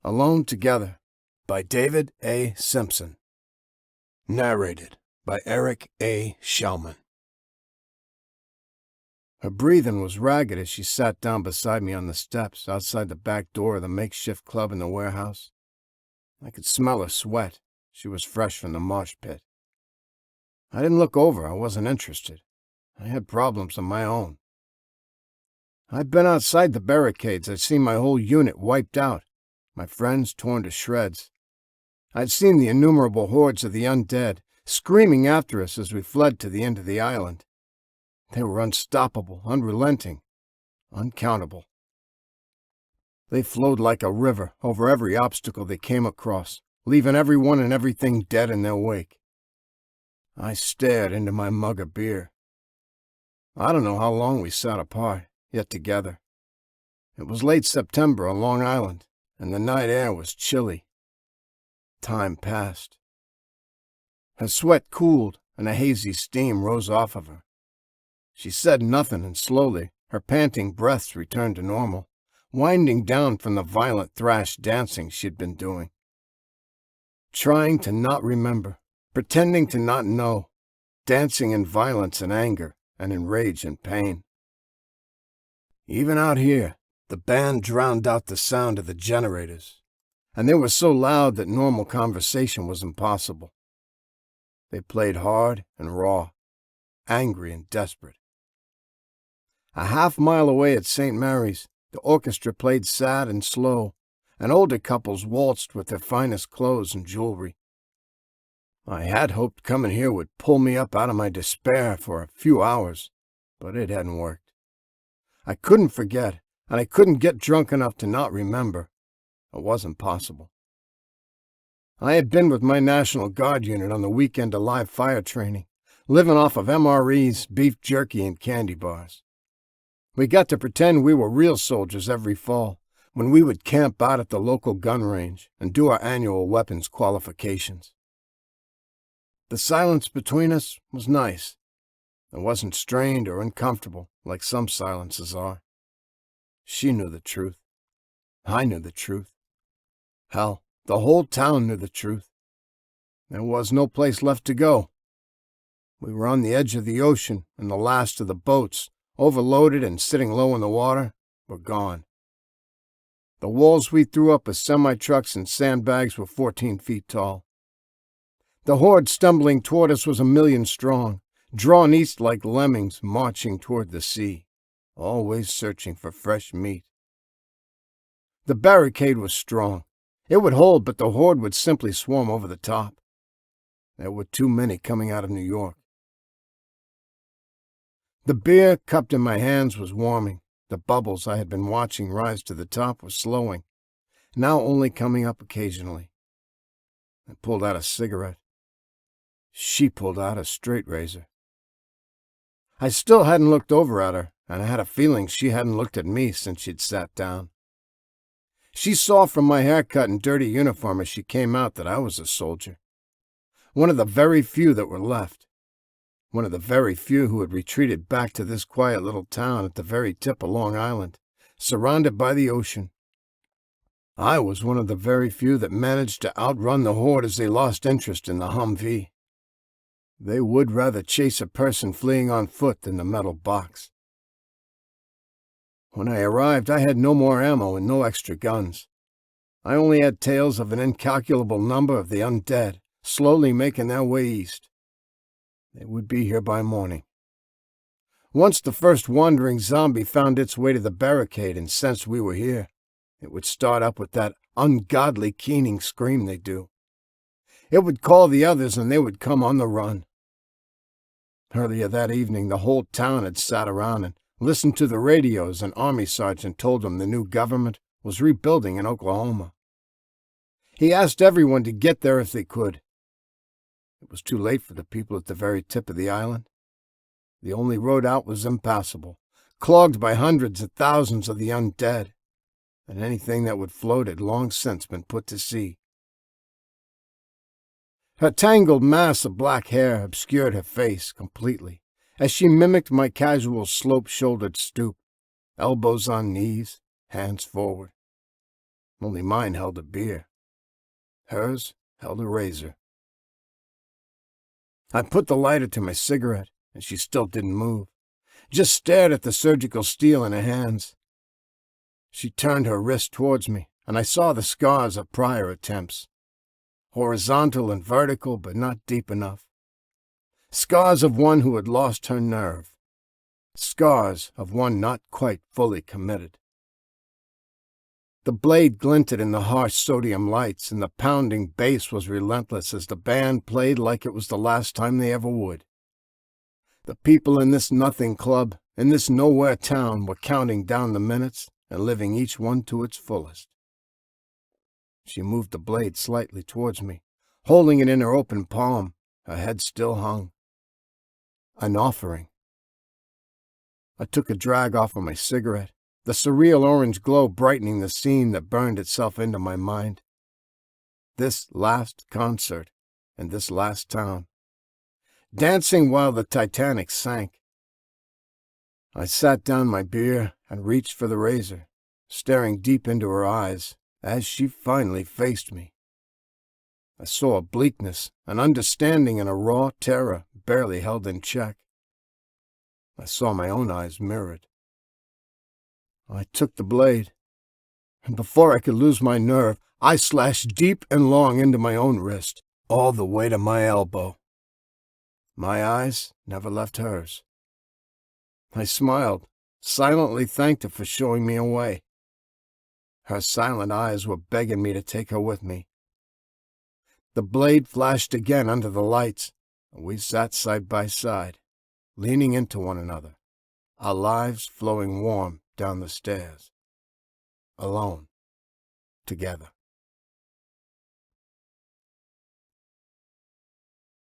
Alone Together by David A. Simpson. Narrated by Eric A. Shellman. Her breathing was ragged as she sat down beside me on the steps outside the back door of the makeshift club in the warehouse. I could smell her sweat. She was fresh from the mosh pit. I didn't look over. I wasn't interested. I had problems of my own. I'd been outside the barricades. I'd seen my whole unit wiped out, my friends torn to shreds. I'd seen the innumerable hordes of the undead screaming after us as we fled to the end of the island. They were unstoppable, unrelenting, uncountable. They flowed like a river over every obstacle they came across, leaving everyone and everything dead in their wake. I stared into my mug of beer. I don't know how long we sat apart, yet together. It was late September on Long Island, and the night air was chilly. Time passed. Her sweat cooled, and a hazy steam rose off of her. She said nothing, and slowly her panting breaths returned to normal, winding down from the violent thrash dancing she'd been doing. Trying to not remember, pretending to not know, dancing in violence and anger, and in rage and pain. Even out here, the band drowned out the sound of the generators, and they were so loud that normal conversation was impossible. They played hard and raw, angry and desperate. A half-mile away at St. Mary's, the orchestra played sad and slow, and older couples waltzed with their finest clothes and jewelry. I had hoped coming here would pull me up out of my despair for a few hours, but it hadn't worked. I couldn't forget, and I couldn't get drunk enough to not remember. It wasn't possible. I had been with my National Guard unit on the weekend of live fire training, living off of MREs, beef jerky, and candy bars. We got to pretend we were real soldiers every fall, when we would camp out at the local gun range and do our annual weapons qualifications. The silence between us was nice. It wasn't strained or uncomfortable like some silences are. She knew the truth. I knew the truth. Hell, the whole town knew the truth. There was no place left to go. We were on the edge of the ocean, and the last of the boats, overloaded and sitting low in the water, were gone. The walls we threw up as semi-trucks and sandbags were 14 feet tall. The horde stumbling toward us was 1,000,000 strong, drawn east like lemmings marching toward the sea, always searching for fresh meat. The barricade was strong. It would hold, but the horde would simply swarm over the top. There were too many coming out of New York. The beer cupped in my hands was warming. The bubbles I had been watching rise to the top were slowing, now only coming up occasionally. I pulled out a cigarette. She pulled out a straight razor. I still hadn't looked over at her, and I had a feeling she hadn't looked at me since she'd sat down. She saw from my haircut and dirty uniform as she came out that I was a soldier. One of the very few that were left. One of the very few who had retreated back to this quiet little town at the very tip of Long Island, surrounded by the ocean. I was one of the very few that managed to outrun the horde as they lost interest in the Humvee. They would rather chase a person fleeing on foot than the metal box. When I arrived, I had no more ammo and no extra guns. I only had tales of an incalculable number of the undead, slowly making their way east. They would be here by morning. Once the first wandering zombie found its way to the barricade and sensed we were here, it would start up with that ungodly keening scream they do. It would call the others and they would come on the run. Earlier that evening, the whole town had sat around and listened to the radios. An army sergeant told them the new government was rebuilding in Oklahoma. He asked everyone to get there if they could. It was too late for the people at the very tip of the island. The only road out was impassable, clogged by hundreds of thousands of the undead, and anything that would float had long since been put to sea. Her tangled mass of black hair obscured her face completely as she mimicked my casual slope-shouldered stoop, elbows on knees, hands forward. only mine held a beer. Hers held a razor. I put the lighter to my cigarette, and she still didn't move, just stared at the surgical steel in her hands. She turned her wrist towards me, and I saw the scars of prior attempts. Horizontal and vertical, but not deep enough. Scars of one who had lost her nerve. Scars of one not quite fully committed. The blade glinted in the harsh sodium lights, and the pounding bass was relentless as the band played like it was the last time they ever would. The people in this nothing club, in this nowhere town, were counting down the minutes and living each one to its fullest. She moved the blade slightly towards me, holding it in her open palm. Her head still hung. An offering. I took a drag off of my cigarette, the surreal orange glow brightening the scene that burned itself into my mind. This last concert in this last town. Dancing while the Titanic sank. I sat down my beer and reached for the razor, staring deep into her eyes as she finally faced me. I saw a bleakness, an understanding, and a raw terror barely held in check. I saw my own eyes mirrored. I took the blade, and before I could lose my nerve, I slashed deep and long into my own wrist, all the way to my elbow. My eyes never left hers. I smiled, silently thanked her for showing me a way. Her silent eyes were begging me to take her with me. The blade flashed again under the lights, and we sat side by side, leaning into one another, our lives flowing warm down the stairs. Alone. Together.